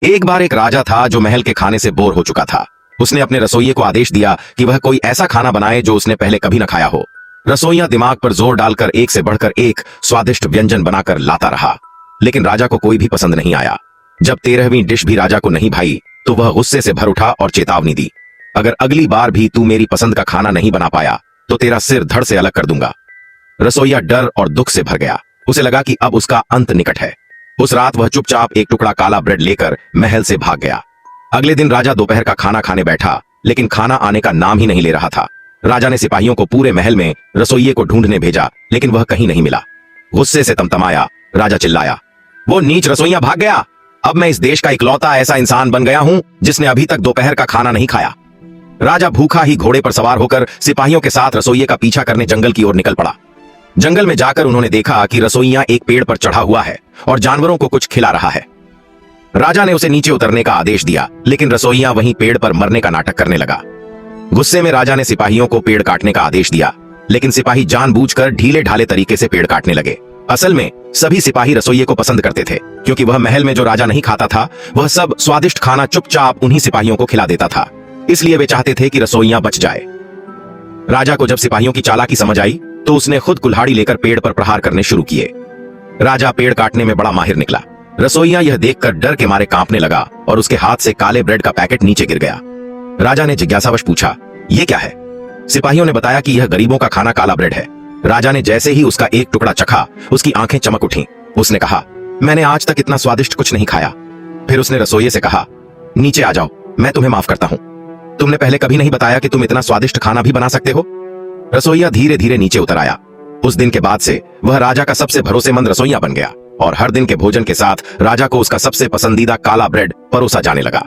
एक बार एक राजा था जो महल के खाने से बोर हो चुका था। उसने अपने रसोइये को आदेश दिया कि वह कोई ऐसा खाना बनाए जो उसने पहले कभी न खाया हो। रसोइया दिमाग पर जोर डालकर एक से बढ़कर एक स्वादिष्ट व्यंजन बनाकर लाता रहा, लेकिन राजा को कोई भी पसंद नहीं आया। जब 13वीं डिश भी राजा को नहीं भाई तो वह गुस्से से भर उठा और चेतावनी दी, अगर अगली बार भी तू मेरी पसंद का खाना नहीं बना पाया तो तेरा सिर धड़ से अलग कर दूंगा। रसोइया डर और दुख से भर गया। उसे लगा कि अब उसका अंत निकट है। उस रात वह चुपचाप एक टुकड़ा काला ब्रेड लेकर महल से भाग गया। अगले दिन राजा दोपहर का खाना खाने बैठा, लेकिन खाना आने का नाम ही नहीं ले रहा था। राजा ने सिपाहियों को पूरे महल में रसोइये को ढूंढने भेजा, लेकिन वह कहीं नहीं मिला। गुस्से से तमतमाया राजा चिल्लाया, वो नीच रसोइया भाग गया। अब मैं इस देश का इकलौता ऐसा इंसान बन गया हूं जिसने अभी तक दोपहर का खाना नहीं खाया। राजा भूखा ही घोड़े पर सवार होकर सिपाहियों के साथ रसोइये का पीछा करने जंगल की ओर निकल पड़ा। जंगल में जाकर उन्होंने देखा कि रसोइया एक पेड़ पर चढ़ा हुआ है और जानवरों को कुछ खिला रहा है। राजा ने उसे नीचे उतरने का आदेश दिया, लेकिन रसोइया वहीं पेड़ पर मरने का नाटक करने लगा। गुस्से में राजा ने सिपाहियों को पेड़ काटने का आदेश दिया, लेकिन सिपाही जानबूझकर ढीले ढाले तरीके से पेड़ काटने लगे। असल में सभी सिपाही रसोइये को पसंद करते थे, क्योंकि वह महल में जो राजा नहीं खाता था वह सब स्वादिष्ट खाना चुपचाप उन्हीं सिपाहियों को खिला देता था। इसलिए वे चाहते थे कि रसोइया बच जाए। राजा को जब सिपाहियों की चालाकी समझ आई तो उसने खुद कुल्हाड़ी लेकर पेड़ पर प्रहार करने शुरू किए। राजा पेड़ काटने में बड़ा माहिर निकला। रसोइया यह देखकर डर के मारे कांपने लगा और उसके हाथ से काले ब्रेड का पैकेट नीचे गिर गया। राजा ने जिज्ञासावश पूछा, यह क्या है? सिपाहियों ने बताया कि यह गरीबों का खाना काला ब्रेड है। राजा ने जैसे ही उसका एक टुकड़ा चखा, उसकी आंखें चमक उठीं। उसने कहा, मैंने आज तक इतना स्वादिष्ट कुछ नहीं खाया। फिर उसने रसोइये से कहा, नीचे आ जाओ, मैं तुम्हें माफ करता हूं। तुमने पहले कभी नहीं बताया कि तुम इतना स्वादिष्ट खाना भी बना सकते हो। रसोइया धीरे धीरे नीचे उतर आया। उस दिन के बाद से वह राजा का सबसे भरोसेमंद रसोइया बन गया और हर दिन के भोजन के साथ राजा को उसका सबसे पसंदीदा काला ब्रेड परोसा जाने लगा।